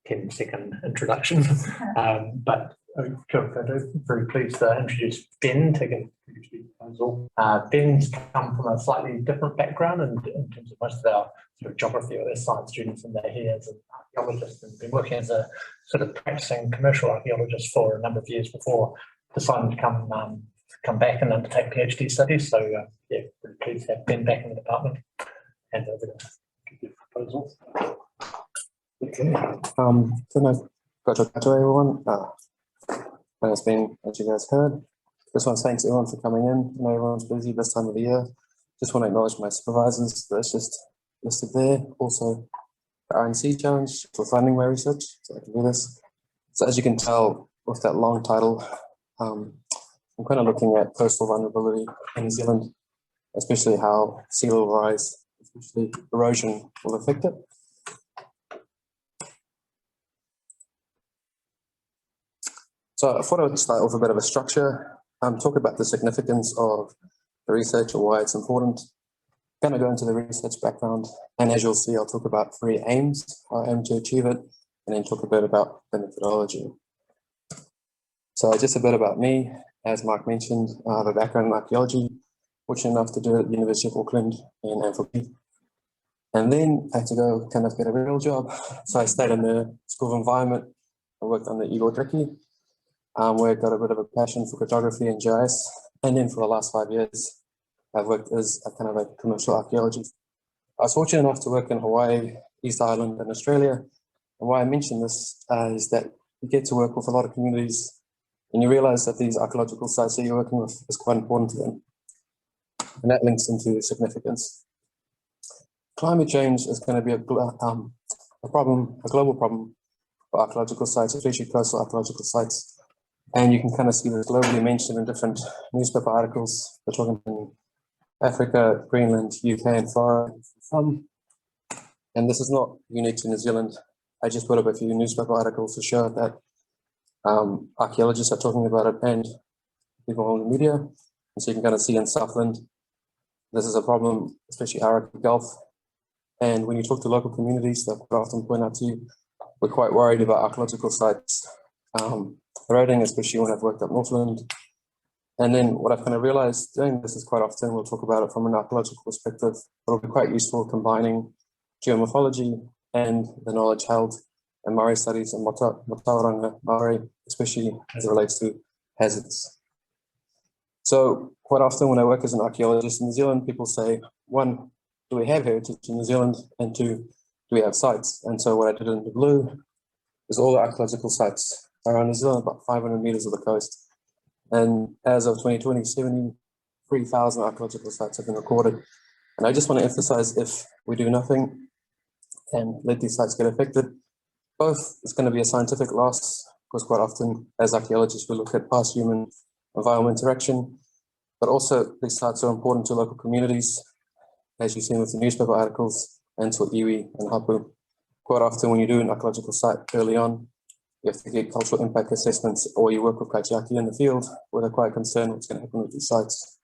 10-second introduction. But very pleased to introduce Ben to introduce the proposal. Ben's come from a slightly different background in terms of most of our sort of geography or their science students, and they're here as an archaeologist and been working as a sort of practicing commercial archaeologist for a number of years before deciding to come back and undertake PhD studies. So yeah, very pleased to have Ben back in the department. And over to the proposal. Okay. So everyone. And it's been, as you guys heard, just want to thank everyone for coming in. I know everyone's busy this time of the year. Just want to acknowledge my supervisors that's just listed there. Also, the RNC challenge for funding my research, so I can do this. So as you can tell with that long title, I'm kind of looking at coastal vulnerability in New Zealand, especially how sea level rise, especially erosion, will affect it. So I thought I would start with a bit of a structure, talk about the significance of the research or why it's important, kind of go into the research background, and as you'll see, I'll talk about 3 aims, how I aim to achieve it, and then talk a bit about the methodology. So just a bit about me. As Mark mentioned, I have a background in archaeology, fortunate enough to do it at the University of Auckland in anthropology. And then I had to go kind of get a real job. So I stayed in the School of Environment. I worked on the Aotearoa, where I got a bit of a passion for cartography and GIS. And then for the last 5 years, I've worked as a kind of a commercial archaeologist. I was fortunate enough to work in Hawaii, East Island, and Australia. And why I mention this is that you get to work with a lot of communities, and you realize that these archaeological sites that you're working with is quite important to them. And that links into significance. Climate change is going to be a global problem for archaeological sites, especially coastal archaeological sites. And you can kind of see this globally mentioned in different newspaper articles. We're talking in Africa, Greenland, UK, and Florida. And this is not unique to New Zealand. I just put up a few newspaper articles to show that archaeologists are talking about it and people in the media. And so you can kind of see in Southland, this is a problem, especially Araki Gulf. And when you talk to local communities, they'll quite often point out to you, we're quite worried about archaeological sites eroding, especially when I've worked at Northland. And then what I've kind of realized doing this is quite often, we'll talk about it from an archaeological perspective, but it'll be quite useful combining geomorphology and the knowledge held in Māori studies and Aotearoa Māori, especially as it relates to hazards. So quite often when I work as an archaeologist in New Zealand, people say, 1, do we have heritage in New Zealand? And 2, do we have sites? And so what I did in the blue is all the archaeological sites around New Zealand, about 500 meters of the coast. And as of 2020, 73,000 archaeological sites have been recorded. And I just want to emphasize, if we do nothing and let these sites get affected, both it's going to be a scientific loss, because quite often as archaeologists we look at past human environment interaction, but also these sites are important to local communities, as you've seen with the newspaper articles, and to iwi and hapu. Quite often when you do an archaeological site early on, you have to get cultural impact assessments, or you work with kaitiaki in the field where they're quite concerned what's going to happen with these sites.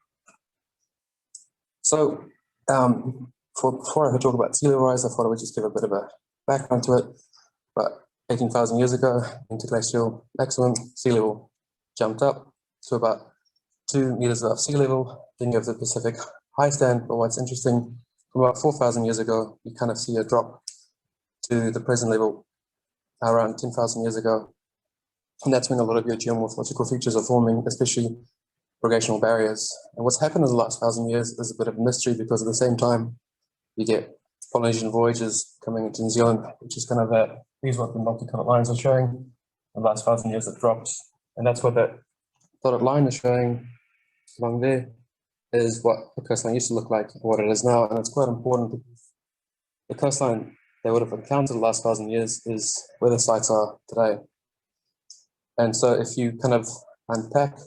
So before I talk about sea level rise, I thought I would just give a bit of a background to it. But 18,000 years ago, interglacial maximum sea level jumped up to about 2 meters above sea level. Then you have the Pacific high stand. But what's interesting, from about 4,000 years ago, you kind of see a drop to the present level around 10,000 years ago. And that's when a lot of your geomorphological features are forming, especially rogational barriers. And what's happened in the last 1,000 years is a bit of a mystery, because at the same time, you get Polynesian voyages coming into New Zealand, which is kind of that, these are what the multicolored lines are showing. In the last 1,000 years, it drops. And that's what that dotted line is showing along there, is what the coastline used to look like, or what it is now. And it's quite important, because the coastline they would have encountered the last 1,000 years is where the sites are today. And so if you kind of unpack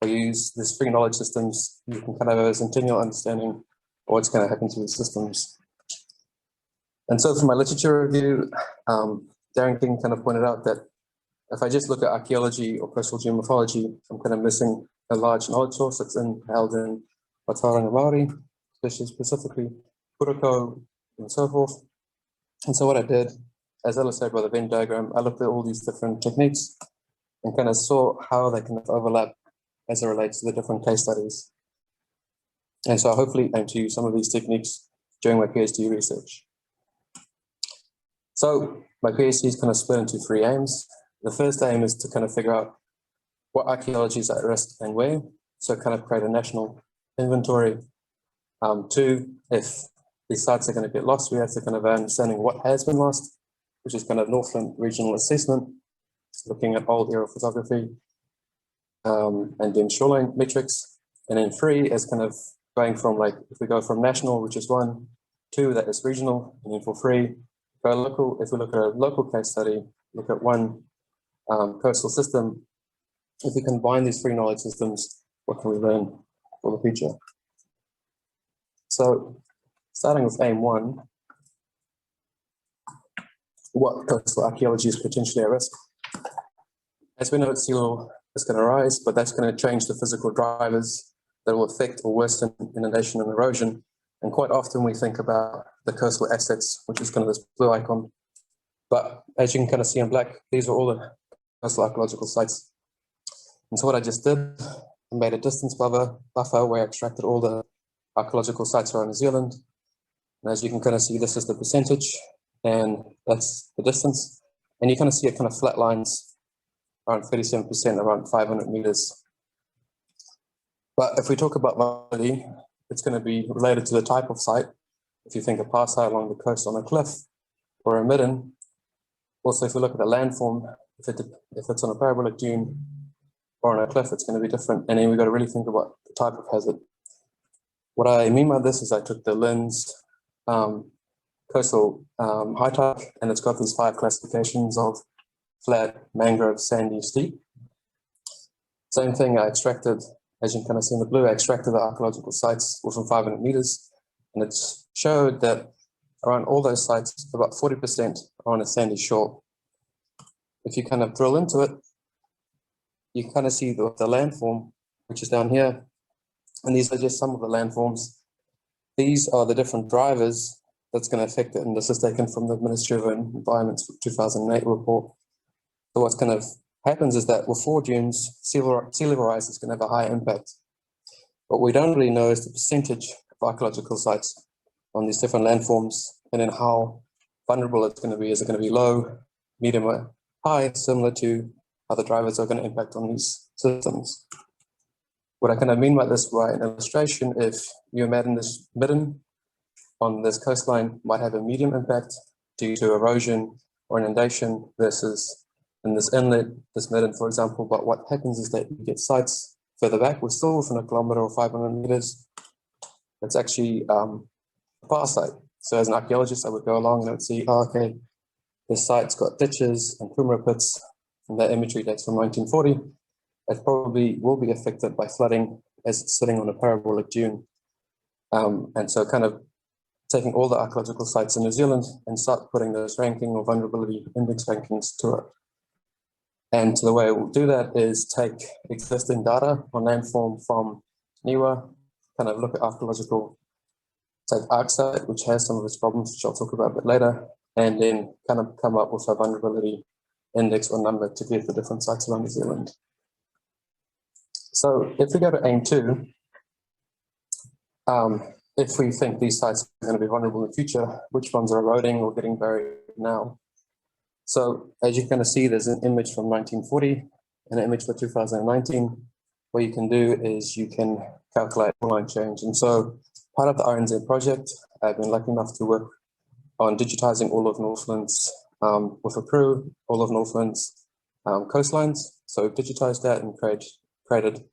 or use these 3 knowledge systems, you can kind of have a centennial understanding of what's going to happen to these systems. And so for my literature review, Darren King kind of pointed out that if I just look at archaeology or coastal geomorphology, I'm kind of missing a large knowledge source that's held in Aotearoa Māori, especially specifically Purako and so forth. And so what I did as illustrated by the Venn diagram, I looked at all these different techniques and kind of saw how they can overlap as it relates to the different case studies. And so I hopefully aim to use some of these techniques during my PhD research. So my PhD is kind of split into three aims. The first aim is to kind of figure out what archaeology is at risk and where, so kind of create a national inventory. Two, if these sites are going to get lost, we have to kind of understanding what has been lost, which is kind of Northland regional assessment, looking at old aerial photography and doing shoreline metrics. And then three is kind of going from, like, if we go from national, which is 1, 2, that is regional, and then for 3, go local. If we look at a local case study, look at one coastal system. If we combine these three knowledge systems, what can we learn for the future? So starting with aim 1, what coastal archaeology is potentially at risk? As we know, sea level is going to rise, but that's going to change the physical drivers that will affect or worsen inundation and erosion. And quite often we think about the coastal assets, which is kind of this blue icon. But as you can kind of see in black, these are all the coastal archaeological sites. And so what I just did, I made a distance buffer where I extracted all the archaeological sites around New Zealand. And as you can kind of see, this is the percentage, and that's the distance. And you kind of see it kind of flat lines around 37%, around 500 meters. But if we talk about vulnerability, it's going to be related to the type of site. If you think a past site along the coast on a cliff or a midden. Also, if we look at the landform, if it's on a parabolic dune or on a cliff, it's going to be different. And then we've got to really think about the type of hazard. What I mean by this is I took the lens coastal high tide, and it's got these 5 classifications of flat, mangrove, sandy, steep. Same thing, I extracted, as you can kind of see in the blue, I extracted the archaeological sites within 500 meters, and it showed that around all those sites, about 40% are on a sandy shore. If you kind of drill into it, you can kind of see the landform, which is down here. And these are just some of the landforms. These are the different drivers that's going to affect it. And this is taken from the Ministry of Environment's 2008 report. So what's kind of happens is that with 4 dunes, sea level rise is going to have a high impact. What we don't really know is the percentage of archaeological sites on these different landforms, and then how vulnerable it's going to be. Is it going to be low, medium, or high, similar to how the drivers are going to impact on these systems? What I kind of mean by this by an illustration, if you imagine this midden on this coastline might have a medium impact due to erosion or inundation versus in this inlet, this midden, for example. But what happens is that you get sites further back, we're still within a kilometer or 500 meters. It's actually a past site. So as an archaeologist, I would go along and I would see, oh, okay, this site's got ditches and kumara pits, and that imagery dates from 1940. It probably will be affected by flooding as it's sitting on a parabolic dune. And so kind of taking all the archaeological sites in New Zealand and start putting those ranking or vulnerability index rankings to it. And the way we'll do that is take existing data on landform from NIWA, kind of look at archaeological, take ArcSite, which has some of its problems, which I'll talk about a bit later, and then kind of come up with a vulnerability index or number to give the different sites around New Zealand. So if we go to aim 2, if we think these sites are going to be vulnerable in the future, which ones are eroding or getting buried now? So as you kind of see, there's an image from 1940 and an image for 2019. What you can do is you can calculate line change. And so part of the RNZ project, I've been lucky enough to work on digitizing all of Northland's, with a crew, all of Northland's coastlines. So we've digitized that and created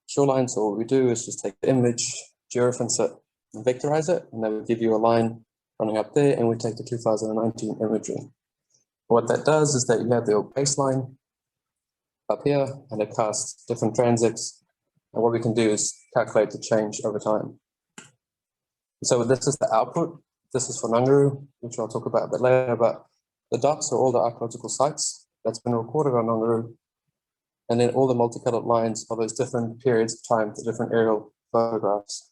shorelines. So what we do is just take the image, georeference it, and vectorize it, and that will give you a line running up there, and we take the 2019 imagery. What that does is that you have the baseline up here, and it casts different transects, and what we can do is calculate the change over time. So this is the output. This is for Nguru, which I'll talk about a bit later, but the dots are all the archaeological sites that's been recorded on Nguru, and then all the multicolored lines are those different periods of time, the different aerial photographs.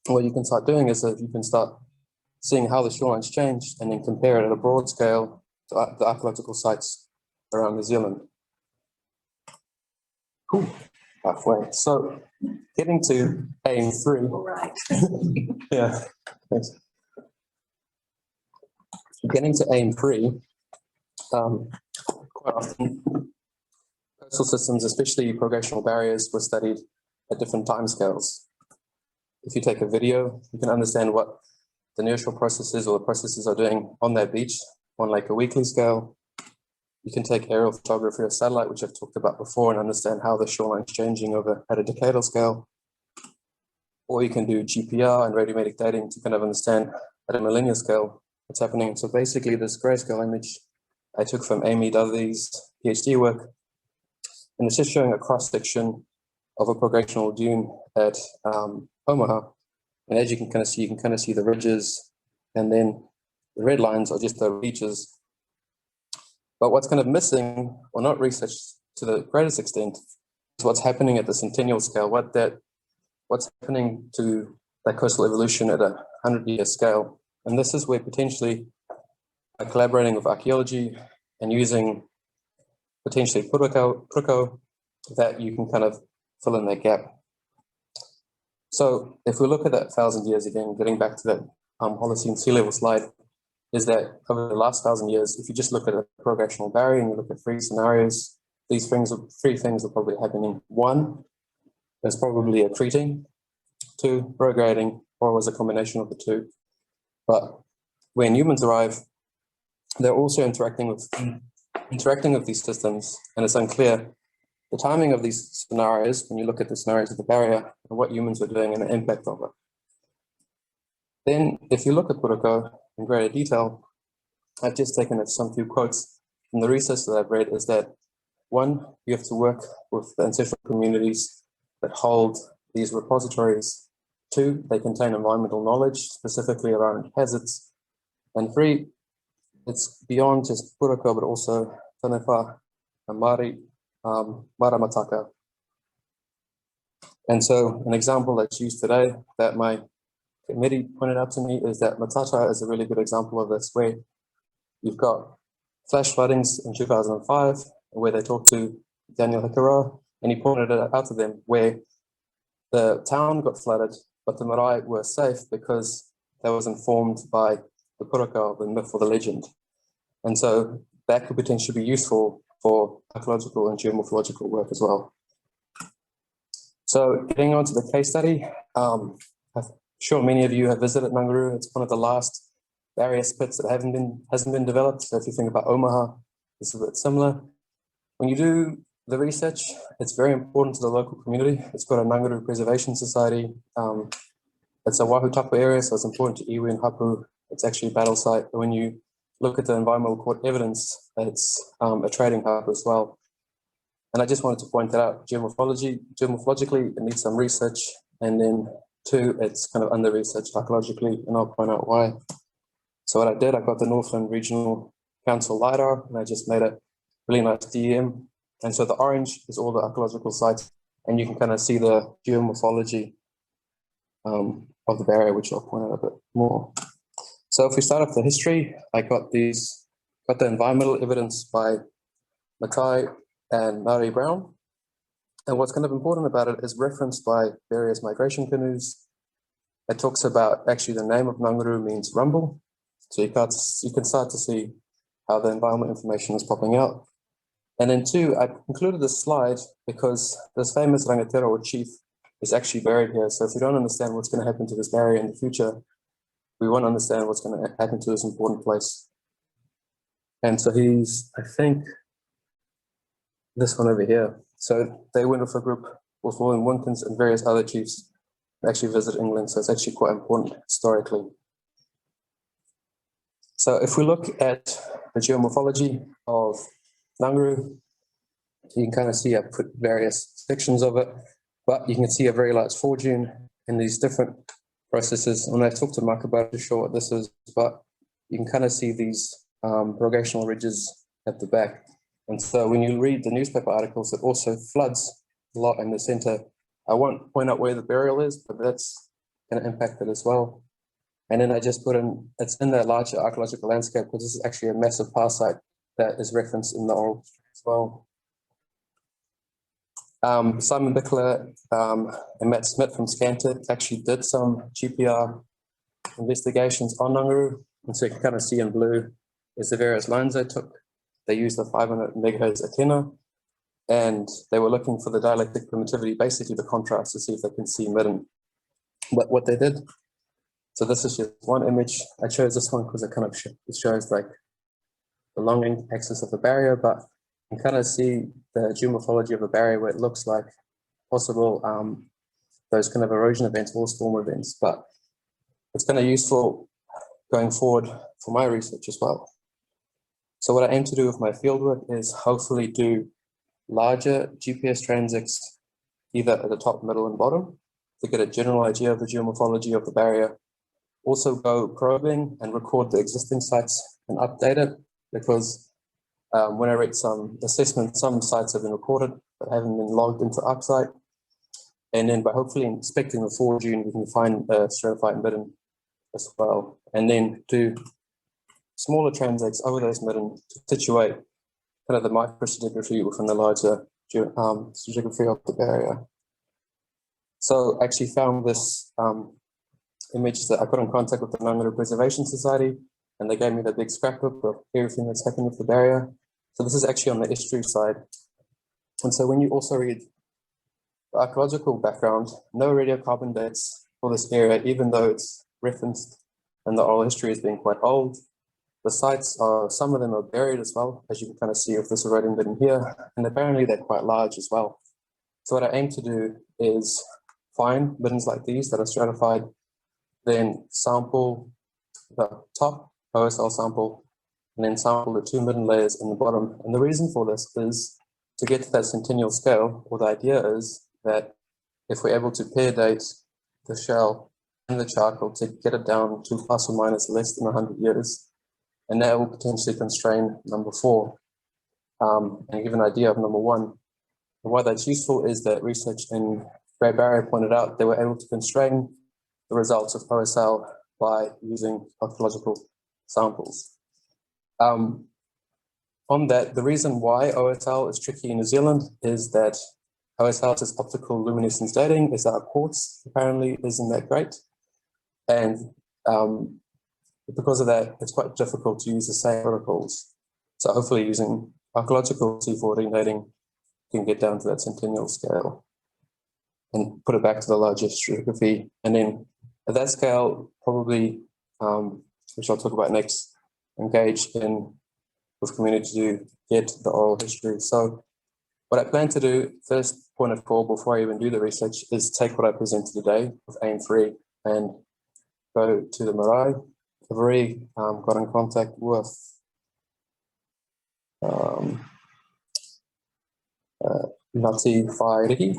What you can start doing is that you can start seeing how the shorelines changed and then compare it at a broad scale the archaeological sites around New Zealand. Cool. Halfway. So getting to aim 3. All right. Yeah, thanks. Getting to aim 3, quite often coastal systems, especially progressional barriers, were studied at different timescales. If you take a video, you can understand what the inertial processes or the processes are doing on that beach on like a weekly scale. You can take aerial photography or satellite, which I've talked about before, and understand how the shoreline is changing over at a decadal scale. Or you can do GPR and radiometric dating to kind of understand at a millennial scale what's happening. So basically this grayscale image I took from Amy Dudley's PhD work, and it's just showing a cross-section of a progressional dune at Omaha. And as you can kind of see the ridges, and then the red lines are just the beaches. But what's kind of missing, or not researched to the greatest extent, is what's happening at the centennial scale, what's happening to that coastal evolution at a 100-year scale. And this is where potentially by collaborating with archaeology and using potentially Puruko, that you can kind of fill in that gap. So if we look at that 1,000 years again, getting back to that Holocene sea level slide, is that over the last 1,000 years, if you just look at a progressional barrier and you look at 3 scenarios, these things, 3 things are probably happening. 1, there's probably accreting. 2, prograding, or was a combination of the 2. But when humans arrive, they're also interacting with these systems, and it's unclear the timing of these scenarios when you look at the scenarios of the barrier and what humans are doing and the impact of it. Then, if you look at Puruko in greater detail, I've just taken some few quotes from the research that I've read, is that 1, you have to work with the ancestral communities that hold these repositories. 2, they contain environmental knowledge, specifically around hazards. And 3, it's beyond just Puruko, but also Tanepa and Māori, Maramataka. And so an example that's used today that my committee pointed out to me is that Matata is a really good example of this, where you've got flash floodings in 2005, where they talked to Daniel Hikaroa, and he pointed it out to them where the town got flooded, but the marae were safe because that was informed by the Puruko, the myth or the legend. And so that could potentially be useful for archaeological and geomorphological work as well. So getting on to the case study, I'm sure many of you have visited Nganguru. It's one of the last barrier pits that hasn't been developed. So if you think about Omaha, it's a bit similar. When you do the research, it's very important to the local community. It's got a Nganguru Preservation Society. It's a Wahoo Tapu area, so it's important to iwi and hapu. It's actually a battle site. But when you look at the environmental court evidence, it's a trading hub as well. And I just wanted to point that out. Geomorphologically, it needs some research. And then 2, it's kind of under-researched archaeologically, and I'll point out why. So what I did, I got the Northland Regional Council LiDAR, and I just made a really nice DEM. And so the orange is all the archaeological sites, and you can kind of see the geomorphology of the barrier, which I'll point out a bit more. So if we start off the history, I got the environmental evidence by Mackay and Murray Brown. And what's kind of important about it is referenced by various migration canoes. It talks about actually the name of Nganguru means rumble. So you can start to see how the environmental information is popping out. And then 2, I included this slide because this famous Aotearoa chief is actually buried here. So if we don't understand what's going to happen to this barrier in the future, we want to understand what's going to happen to this important place. And so he's, I think, this one over here. So they went with a group with William Winkins and various other chiefs that actually visited England. So it's actually quite important historically. So if we look at the geomorphology of Nganguru, you can kind of see I've put various sections of it, but you can see a very large foredune in these different processes. When I talked to Mark about it, to show what this is, but you can kind of see these rogational ridges at the back. And so when you read the newspaper articles, it also floods a lot in the center. I won't point out where the burial is, but that's going to impact it as well. And then I just put in, it's in the larger archaeological landscape because this is actually a massive past site that is referenced in the oral history as well. Simon Bickler and Matt Smith from Scantic actually did some GPR investigations on Nguru. And so you can kind of see in blue is the various lines they took. They used the 500 megahertz antenna, and they were looking for the dialectic primitivity, basically the contrast, to see if they can see midden. But what they did, so this is just one image. I chose this one because it kind of it shows like the long axis of the barrier, but you can kind of see the geomorphology of the barrier where it looks like possible those kind of erosion events or storm events. But it's kind of useful going forward for my research as well. So what I aim to do with my fieldwork is hopefully do larger GPS transects, either at the top, middle, and bottom, to get a general idea of the geomorphology of the barrier. Also go probing and record the existing sites and update it, because when I read some assessments, some sites have been recorded but haven't been logged into ArcSite. And then by hopefully inspecting the 4G, we can find stratified midden as well. And then do smaller transects over those midden to situate kind of the microstratigraphy within the larger stratigraphy of the barrier. So I actually found this image that I got in contact with the Nguru Preservation Society, and they gave me the big scrapbook of everything that's happened with the barrier. So this is actually on the estuary side. And so when you also read the archaeological background, no radiocarbon dates for this area, even though it's referenced and the oral history as being quite old. The sites are, some of them are buried as well, as you can kind of see with this eroding midden here, and apparently they're quite large as well. So what I aim to do is find middens like these that are stratified, then sample the top OSL sample, and then sample the 2 midden layers in the bottom. And the reason for this is to get to that centennial scale, or the idea is that if we're able to pair date the shell and the charcoal to get it down to plus or minus less than 100 years, and that will potentially constrain number 4 and give an idea of number 1. And why that's useful is that research in Great Barrier pointed out they were able to constrain the results of OSL by using archaeological samples. On that, the reason why OSL is tricky in New Zealand is that OSL's optical luminescence dating is our quartz apparently isn't that great. And because of that, it's quite difficult to use the same protocols. So hopefully using archaeological C14 dating can get down to that centennial scale and put it back to the larger stratigraphy. And then at that scale, probably, which I'll talk about next, engage in with community to get the oral history. So what I plan to do, first point of call before I even do the research, is take what I presented today with AIM3 and go to the marae. I've already got in contact with Ngāti Whaeriki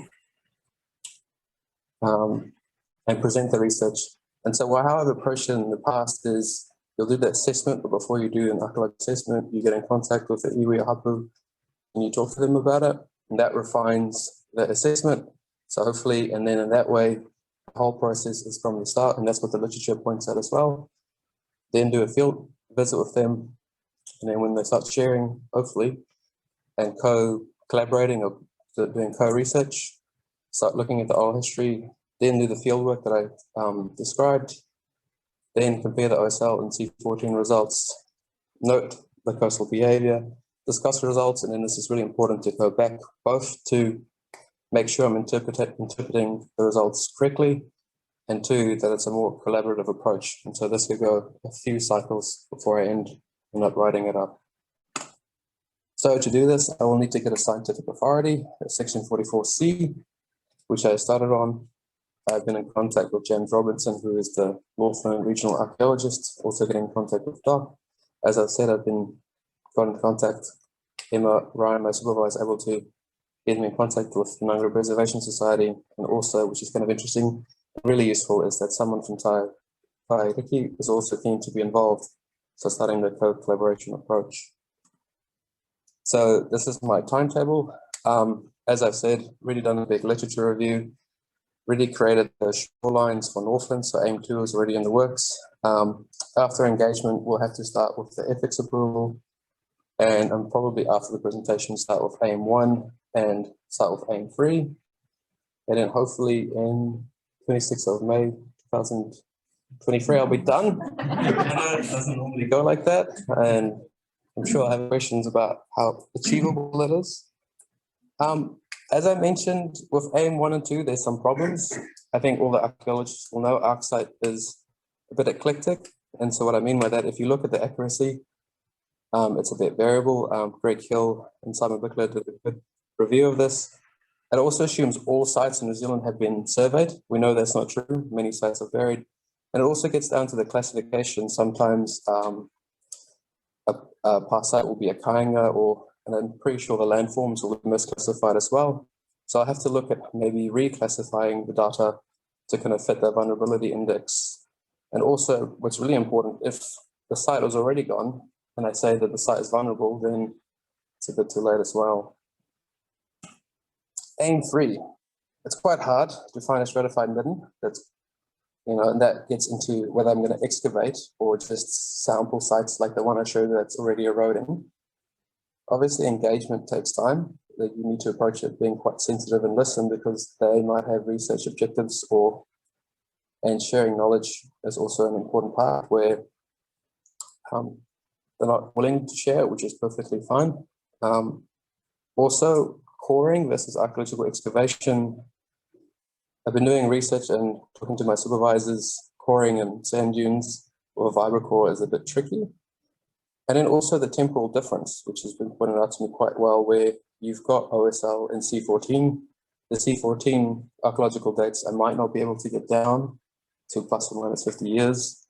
and present the research. And so how I've approached it in the past is you'll do the assessment, but before you do an archaeological assessment, you get in contact with the iwi hapu and you talk to them about it, and that refines the assessment. So hopefully, and then in that way, the whole process is from the start, and that's what the literature points out as well. Then do a field visit with them, and then when they start sharing, hopefully, and collaborating or doing co-research, start looking at the oral history, then do the field work that I described, then compare the OSL and C14 results, note the coastal behavior, discuss the results, and then this is really important to go back both to make sure I'm interpreting the results correctly, and 2, that it's a more collaborative approach. And so this could go a few cycles before I end up writing it up. So to do this, I will need to get a scientific authority, section 44C, which I started on. I've been in contact with James Robinson, who is the Northland regional archaeologist, also getting in contact with Doc. As I've said, got in contact. Emma Ryan, my supervisor, able to get me in contact with the Nguru Preservation Society, and also, which is kind of interesting, really useful, is that someone from Tairiki is also keen to be involved, so starting the co-collaboration approach. So this is my timetable. As I've said, really done a big literature review. Really created the shorelines for Northland, so aim 2 is already in the works. After engagement, we'll have to start with the ethics approval, and probably after the presentation, start with aim 1 and start with aim 3. And then hopefully in 26th of May 2023, I'll be done. I know it doesn't normally go like that, and I'm sure I have questions about how achievable it is. As I mentioned, with aim 1 and 2, there's some problems. I think all the archaeologists will know ArcSite is a bit eclectic. And so what I mean by that, if you look at the accuracy, it's a bit variable. Greg Hill and Simon Bickler did a good review of this. It also assumes all sites in New Zealand have been surveyed. We know that's not true. Many sites are varied. And it also gets down to the classification. Sometimes a past site will be a kainga, and I'm pretty sure the landforms will be misclassified as well. So I have to look at maybe reclassifying the data to kind of fit the vulnerability index. And also, what's really important, if the site was already gone, and I say that the site is vulnerable, then it's a bit too late as well. Aim 3, it's quite hard to find a stratified midden. That's, and that gets into whether I'm going to excavate or just sample sites like the one I showed that's already eroding. Obviously, engagement takes time. That you need to approach it being quite sensitive and listen, because they might have research objectives, and sharing knowledge is also an important part where they're not willing to share, which is perfectly fine. Also, coring versus archaeological excavation. I've been doing research and talking to my supervisors. Coring and sand dunes or vibrocore is a bit tricky. And then also the temporal difference, which has been pointed out to me quite well, where you've got OSL and C14. The C14 archaeological dates I might not be able to get down to plus or minus 50 years.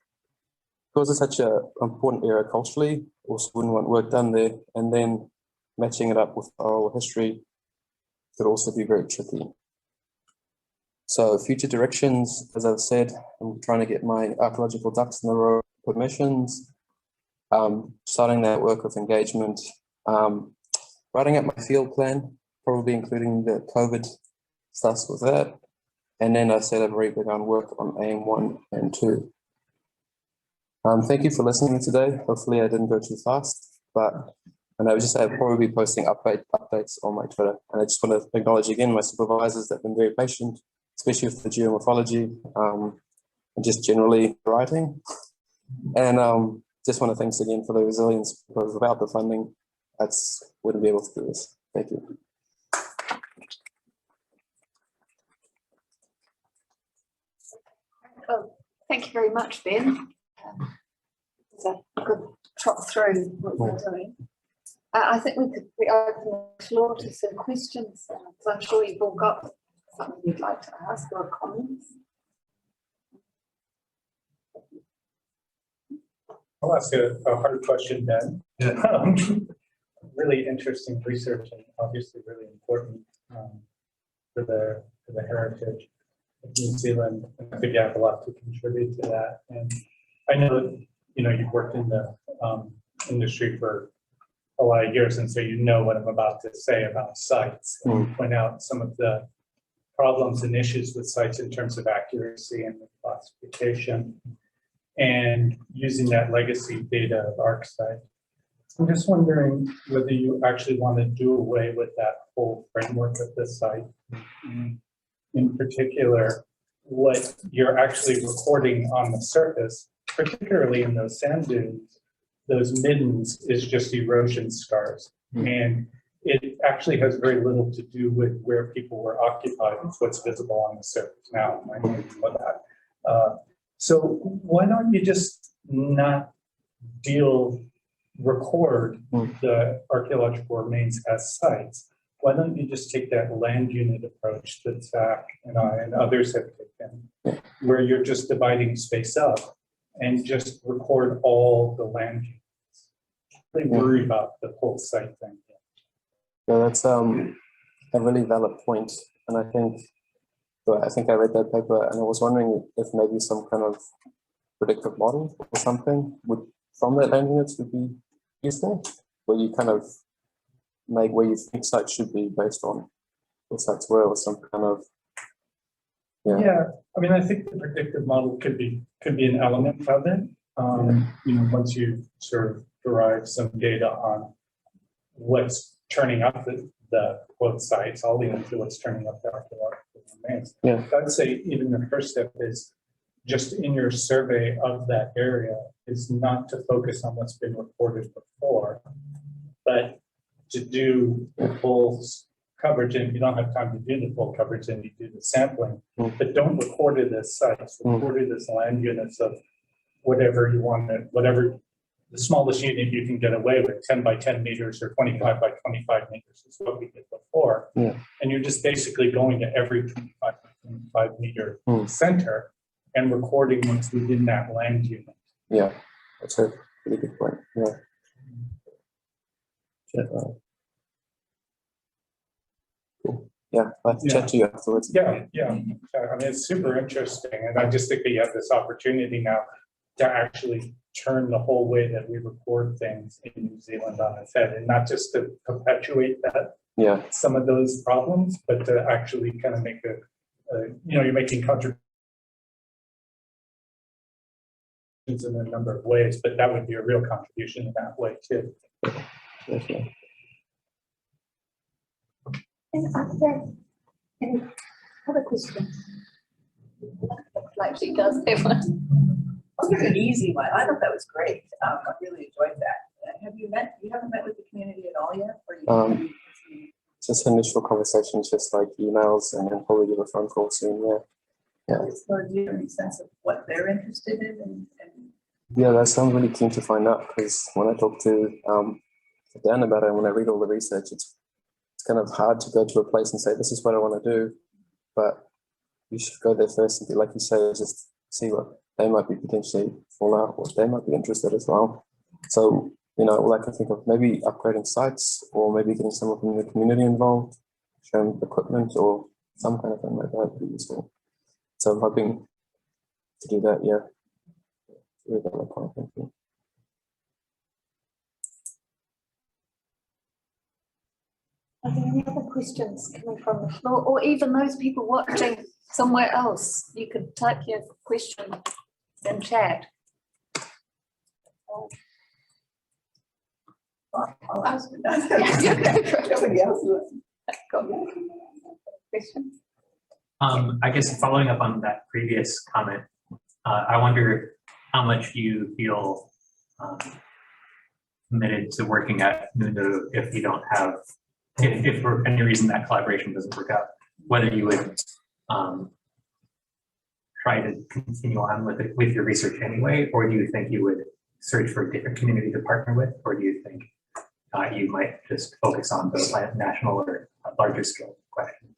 Because it's such an important area culturally, also wouldn't want work done there. And then matching it up with oral history could also be very tricky. So future directions, as I've said, I'm trying to get my archaeological ducks in a row, permissions, starting that work with engagement, writing up my field plan, probably including the COVID stuff with that. And then I said I've already begun work on aim 1 and 2. Thank you for listening today. Hopefully I didn't go too fast, and I would just say I'll probably be posting updates on my Twitter. And I just want to acknowledge again my supervisors that have been very patient, especially with the geomorphology, and just generally writing. And just want to thanks again for the resilience, because without the funding, wouldn't be able to do this. Thank you. Oh, thank you very much, Ben. It's a good trot through what you're doing. I think we could open the floor to some questions, because I'm sure you've all got something you'd like to ask or comments. I'll ask a hard question then. Yeah. Really interesting research, and obviously really important for the heritage of New Zealand. And I think you have a lot to contribute to that. And I know that you've worked in the industry for a lot of years, and so you know what I'm about to say about sites. And you point out some of the problems and issues with sites in terms of accuracy and classification, and using that legacy data of ArcSite. I'm just wondering whether you actually want to do away with that whole framework of the site. In particular, what you're actually recording on the surface, particularly in those sand dunes, those middens, is just erosion scars. And it actually has very little to do with where people were occupied. It's what's visible on the surface now. I know you know that. So why don't you just not record the archaeological remains as sites? Why don't you just take that land unit approach that Zach and I and others have taken, where you're just dividing space up and just record all the land units? They worry about the whole site thing. Yeah, that's a really valid point. And I think I read that paper, and I was wondering if maybe some kind of predictive model or something from that land units would be useful, where you kind of make where you think sites should be based on what sites were, or some kind of Yeah, I mean, I think the predictive model could be an element of it. You know, once you sort of derive some data on what's turning up the both sites, all the into what's turning up the archaeological remains. Yeah. I'd say even the first step is just in your survey of that area is not to focus on what's been reported before, but to do the full coverage. And if you don't have time to do the full coverage, then you do the sampling, but don't record it as sites, record it as land units of whatever you want, whatever the smallest unit you can get away with, 10 by 10 meters or 25 by 25 meters is what we did before. Yeah. And you're just basically going to every 25 by 25 meter center and recording what's within that land unit. Yeah, that's a really good point. Yeah. Cool. Yeah, I'll have to chat to you afterwards. Yeah. I mean, it's super interesting. And I just think that you have this opportunity now to actually turn the whole way that we record things in New Zealand on its head, and not just to perpetuate that, some of those problems, but to actually kind of make you're making contributions in a number of ways, but that would be a real contribution in that way too. Okay. And are there any other questions? Like she does have one. I'll give you an easy one. I thought that was great. I really enjoyed that. You haven't met with the community at all yet? Or Just initial conversations, just like emails, and then probably give a phone call soon. Yeah. So do you have any sense of what they're interested in? Yeah, that's I'm really keen to find out, because when I talk to Dan about it, and when I read all the research, it's kind of hard to go to a place and say, this is what I want to do, but you should go there first and be, like you say, just see what they might be potentially fall out, or they might be interested as well. So, all I can think of, maybe upgrading sites, or maybe getting someone from the community involved, showing equipment or some kind of thing like that would be useful. So I'm hoping to do that, yeah. Really got my point, thank you. Are there any other questions coming from the floor, or even those people watching somewhere else? You could type your question in chat. I'll ask it. Somebody else. Question? I guess following up on that previous comment, I wonder how much you feel committed to working at Nundu if you don't have, if for any reason that collaboration doesn't work out, whether you would try to continue on with it, with your research anyway, or do you think you would search for a different community to partner with, or do you think you might just focus on the national or larger scale questions?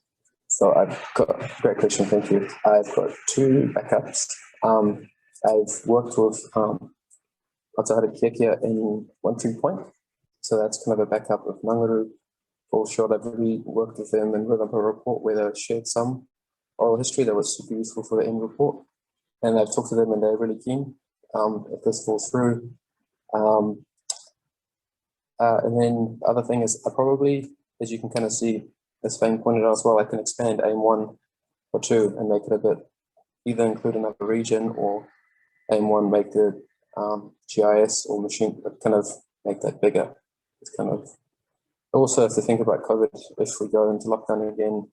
So I've got a great question, thank you. I've got two backups. I've worked with Aotearoa in 1-2 Point. So that's kind of a backup of Nangaru. Full short, I've really worked with them and wrote up a report where they shared some oral history that was super useful for the end report. And I've talked to them and they're really keen if this falls through. And then the other thing is I probably, as you can kind of see, as Fane pointed out as well, I can expand AIM 1 or 2 and make it a bit, either include another region, or AIM 1 make it GIS or machine, but kind of make that bigger. It's kind of, also have to think about COVID if we go into lockdown again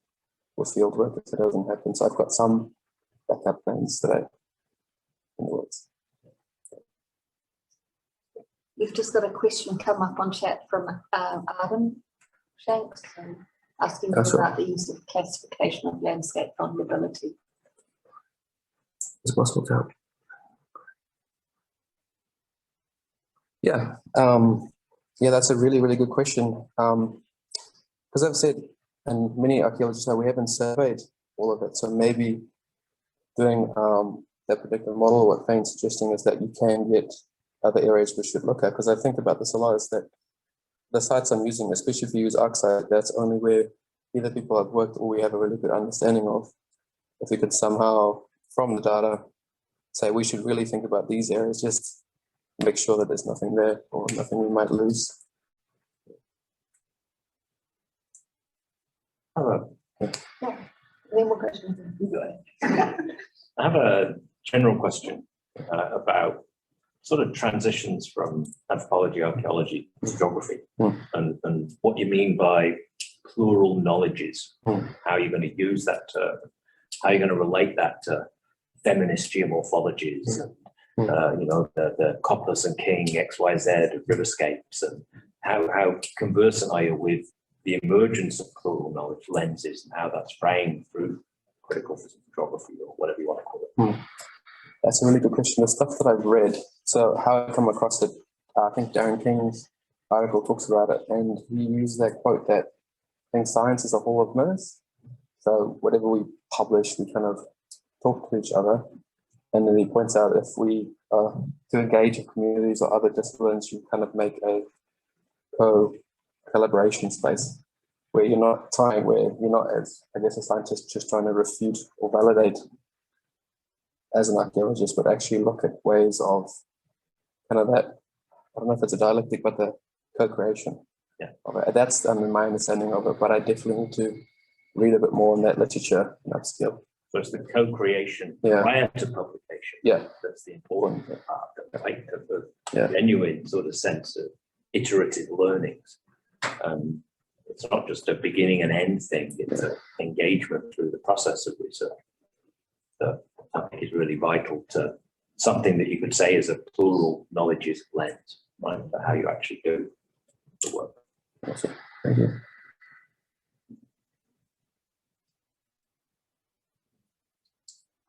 with field work if it doesn't happen. So I've got some backup plans today in the works. You've just got a question come up on chat from Arden Shanks, asking about the use of classification of landscape vulnerability. It's possible to help. Yeah, that's a really, really good question. Because I've said, and many archaeologists know, we haven't surveyed all of it. So maybe doing that predictive model, what Fane's suggesting is that you can get other areas we should look at. Because I think about this a lot, is that the sites I'm using, especially if you use ArcSite, that's only where either people have worked or we have a really good understanding of. If we could somehow, from the data, say we should really think about these areas, just make sure that there's nothing there or nothing we might lose. Then more questions? I have a general question about sort of transitions from anthropology, archaeology to geography, and what you mean by plural knowledges, how you're going to use that term, how you're going to relate that to feminist geomorphologies, and, you know, the Coppice and King, XYZ, riverscapes, and how conversant are you with the emergence of plural knowledge lenses and how that's framed through critical physical geography or whatever you want to call it? That's a really good question. The stuff that I've read, so how I come across it, I think Darren King's article talks about it, and he used that quote that I think science is a hall of mirrors. So whatever we publish, we kind of talk to each other. And then he points out if we to engage with communities or other disciplines, you kind of make a collaboration space where you're not as, I guess, a scientist just trying to refute or validate as an archaeologist, but actually look at ways of kind of that, I don't know if it's a dialectic, but the co-creation. Yeah. Of it. That's my understanding of it, but I definitely need to read a bit more on that literature and upskill. So it's the co-creation Yeah. prior to publication. Yeah. That's the important part, the Yeah. genuine sort of sense of iterative learnings. It's not just a beginning and end thing, it's an engagement through the process of research that I think is really vital to something that you could say is a plural knowledges lens, right, for how you actually do the work. Awesome. Thank you.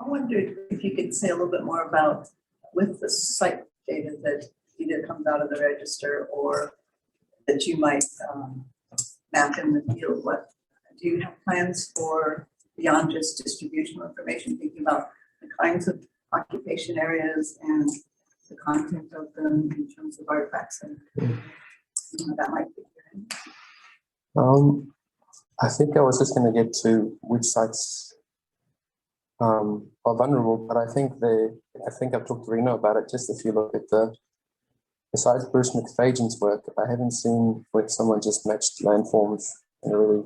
I wondered if you could say a little bit more about with the site data that either comes out of the register or that you might map in the field. What do you have plans for beyond just distributional information, thinking about the kinds of occupation areas and the content of them in terms of artifacts and that might be? I think I was just going to get to which sites are vulnerable, but I think I've talked to Reno about it. Just if you look at besides Bruce McFadyen's work, I haven't seen where someone just matched landforms in a really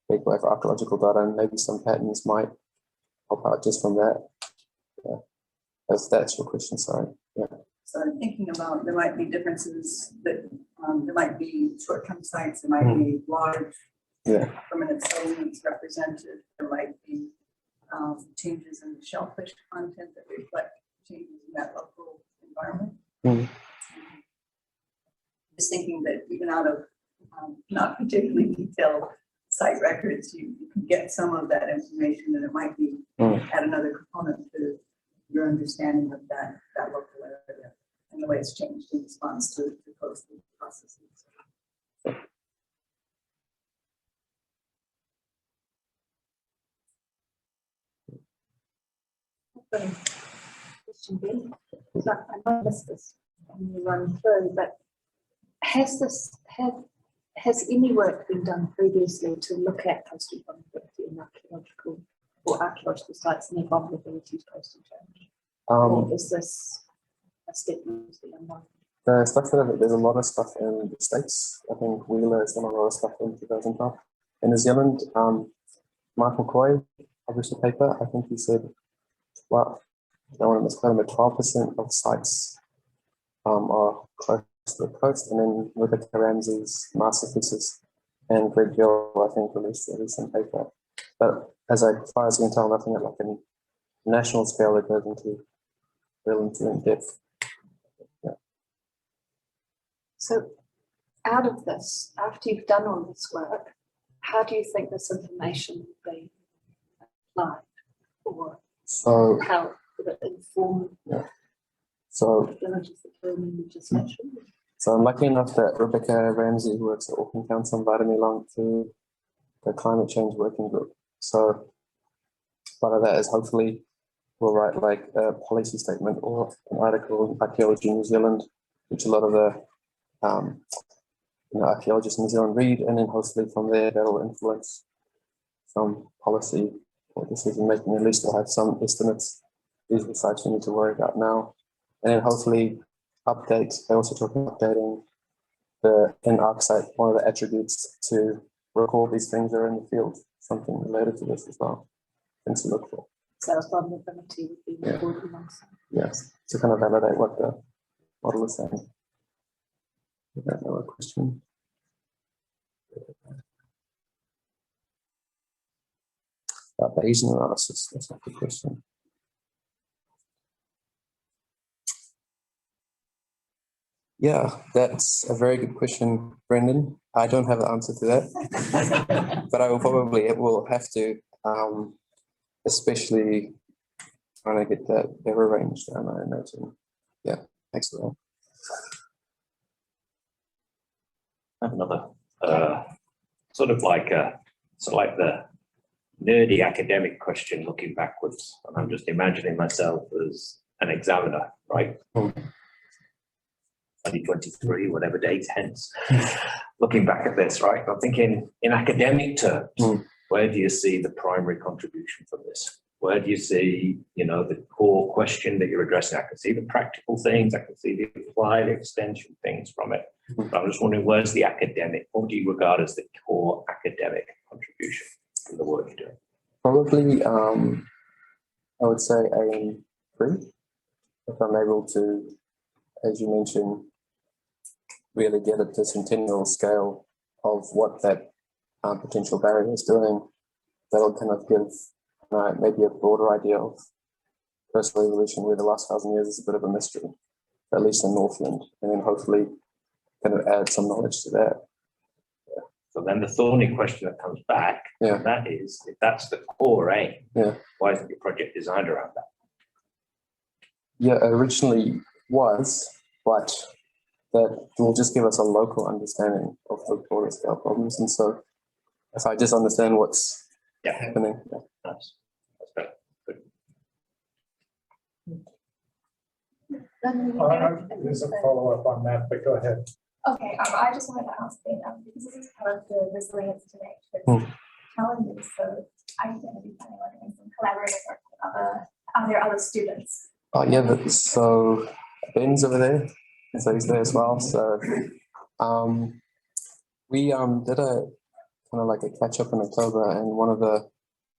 big way for archaeological data, and maybe some patterns might help out just from that. Yeah, if that's your question, sorry. Yeah. So I'm thinking about there might be differences that there might be short-term sites, there might be large permanent settlements represented, there might be changes in the shellfish content that reflect changes in that local environment. Just thinking that even out of not particularly detailed site records, you can get some of that information, and it might be add another component to your understanding of that local area and the way it's changed in response to coastal processes. Question, Ben. So I might miss this when you run through, but has any work been done previously to look at coastal vulnerability and archaeological sites and their vulnerability to coastal change? Or is this a step mostly unknown? The stuff there's a lot of stuff in the States. I think Wheeler has done a lot of stuff in 2012. In New Zealand, Michael Coy published a paper. I think he said, well, I don't want to misquote him, but 12% of sites are close to the coast. And then Rebecca Ramsey's masterpieces and Greg Gill, I think, released a recent paper. But as far as you can tell, nothing at like a national scale that goes into in depth. Yeah. So out of this, after you've done all this work, how do you think this information will be applied, or how would it inform villages that are in legislation? So I'm lucky enough that Rebecca Ramsey, who works at Auckland Council, invited me along to the climate change working group. So part of that is hopefully we'll write like a policy statement or an article in Archaeology New Zealand, which a lot of the archaeologists in New Zealand read, and then hopefully from there that'll influence some policy or decision making. At least we'll have some estimates. These are the sites we need to worry about now, and then hopefully update. They also talk about updating in ArcSite, one of the attributes to record these things that are in the field, something related to this as well. things to look for. So vulnerability would be Yeah. important also. Yes, to kind of validate what the model is saying. I don't know a question. Bayesian analysis, that's a good question. Yeah, that's a very good question, Brendan. I don't have the answer to that, but I will have to, especially trying to get that error range down. I imagine. Yeah, excellent. I have another sort of like the nerdy academic question looking backwards, and I'm just imagining myself as an examiner, right? 2023, whatever date hence. Looking back at this, right? I'm thinking in academic terms, where do you see the primary contribution from this? Where do you see, you know, the core question that you're addressing? I can see the practical things, I can see the applied extension things from it. But I'm just wondering, where's the academic? What do you regard as the core academic contribution from the work you're doing? Probably, I would say aim 3, if I'm able to, as you mentioned, really get at the centennial scale of what that potential barrier is doing. That'll kind of give maybe a broader idea of coastal evolution, where the last 1,000 years is a bit of a mystery, at least in Northland, and then hopefully kind of add some knowledge to that. So then the thorny question that comes back, and that is, if that's the core aim, why isn't your project designed around that? Yeah, originally was, but that will just give us a local understanding of the broader scale problems. And so if I just understand what's happening. Nice. That's better. Good. There's a follow-up on that, but go ahead. Okay, I just wanted to ask because this is kind of the resilience to nature challenges. So I think going to be planning on doing some collaborative work with are there other students? Oh yeah, so Ben's over there, so he's there as well. So we did a kind of like a catch up in October, and one of the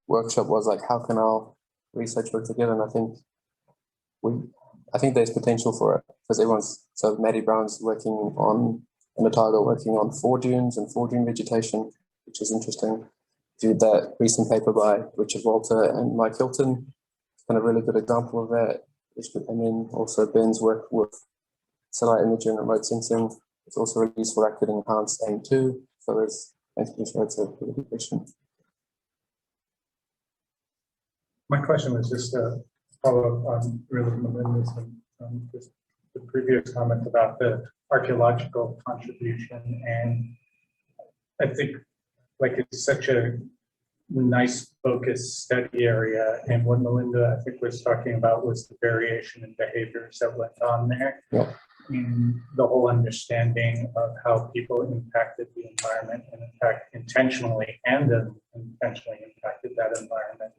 workshop was like, how can our research work together? And I think there's potential for it, because so Maddie Brown's working on, in Otago, working on 4 dunes and 4 dune vegetation, which is interesting. Viewed that recent paper by Richard Walter and Mike Hilton, kind of really good example of that. And then also Ben's work with satellite imaging and remote sensing. It's also released for that could enhance AIM 2. So there's, thanks for it's a really good question. My question was just a follow-up on really Melinda's just the previous comment about the archaeological contribution, and I think like it's such a nice focused study area, and what Melinda I think was talking about was the variation in behaviors that went on there, and the whole understanding of how people impacted the environment, and in fact intentionally and unintentionally impacted that environment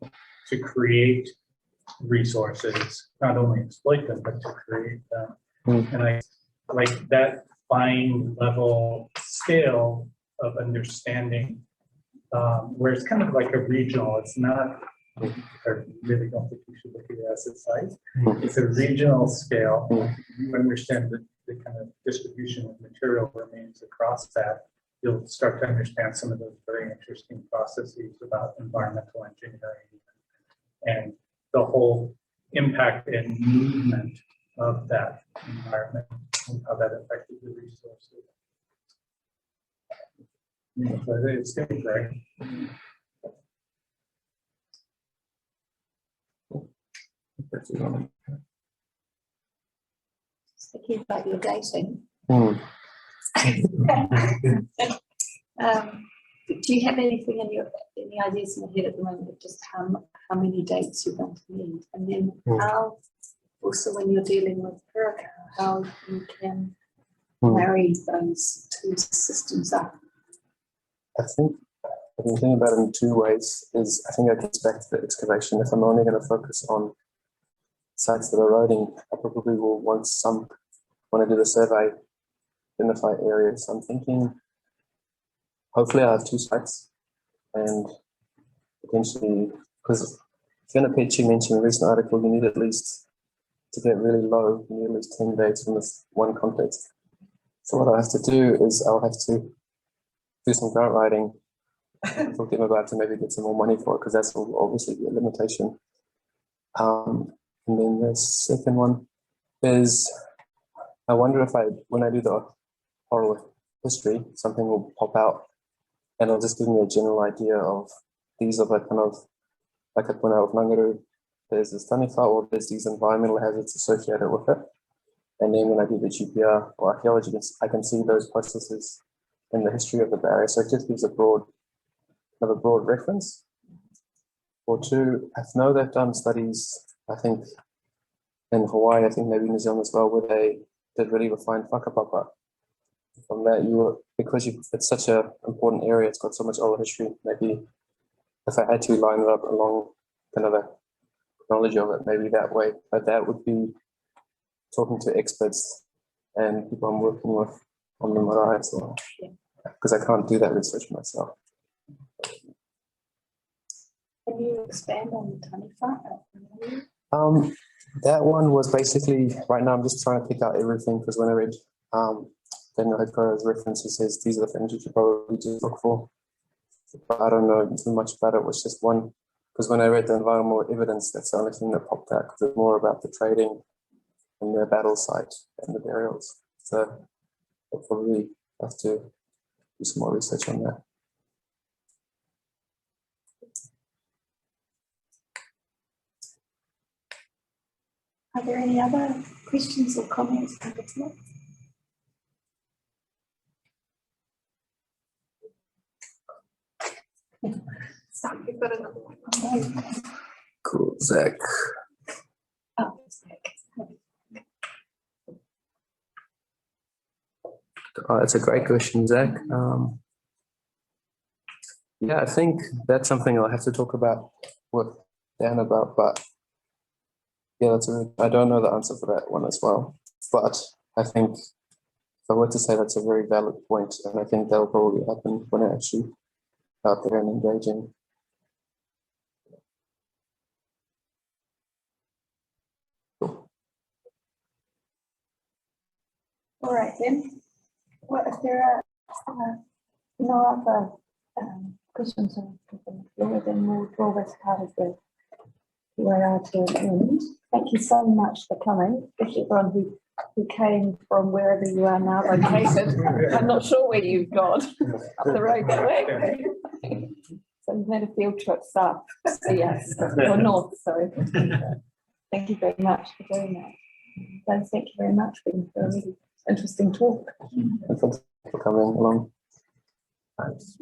to create resources, not only exploit them, but to create them. And I like that fine level scale of understanding, where it's kind of like a regional, it's not, I really don't think you should look at it as a site. It's a regional scale. You understand the kind of distribution of material remains across that. You'll start to understand some of those very interesting processes about environmental engineering and the whole impact and movement of that environment and how that affected the resources. Yeah, so it's getting great. Thinking about your dating. Do you have anything in any ideas in your head at the moment of just how many dates you're going to need, and then how also when you're dealing with hurricane, how you can marry those 2 systems up? I think I've been thinking about it in 2 ways. I think it gets back to the excavation. If I'm only going to focus on sites that are eroding, I probably will want to do the survey, identify areas. I'm thinking hopefully I have 2 sites, and potentially, because if you're going to pitch, you mentioned a recent article, you need at least, to get really low, you need at least 10 dates from this one context. So what I have to do is I'll have to do some grant writing, talk to them about to maybe get some more money for it, because that's obviously a limitation. And then the second one is, I wonder if when I do the oral history, something will pop out and it'll just give me a general idea of these are the kind of, like I point out with Nangaru, there's this taniwha or there's these environmental hazards associated with it. And then when I do the GPR or archaeology, I can see those processes in the history of the barrier. So it just gives a broad reference. Or two, I know they've done studies, I think in Hawaii, I think maybe New Zealand as well, where they did really refine whakapapa. From that, because it's such an important area, it's got so much oral history, maybe if I had to line it up along kind of a chronology of it, maybe that way. But that would be talking to experts and people I'm working with on the marae as well, because I can't do that research myself. Can you expand on the taniwha? That one was basically, right now I'm just trying to pick out everything, because when I read Daniel Hikora's reference, he says these are the things you should probably just look for. But I don't know too much about it. It was just one, because when I read the environmental evidence, that's the only thing that popped out, because it's more about the trading and the battle site and the burials. So I'll probably have to do some more research on that. Are there any other questions or comments? So you've got another one. Cool, Zach. Oh, Zach. Oh, that's a great question, Zach. Yeah, I think that's something I'll have to talk about with Dan about, but yeah, I don't know the answer for that one as well. But I think if I were to say, that's a very valid point, and I think that'll probably happen when I actually out there and engaging. All right then. Well, if there are no other questions on the floor, then we'll draw this part of the PYR to an end. Thank you so much for coming, especially everyone who came from wherever you are now located. I'm not sure where you've gone, up the road that way. So you've made a field trip south, yes, or north, sorry. Thank you very much for doing that. And thank you very much for a really interesting talk. And thanks for coming along. Thanks.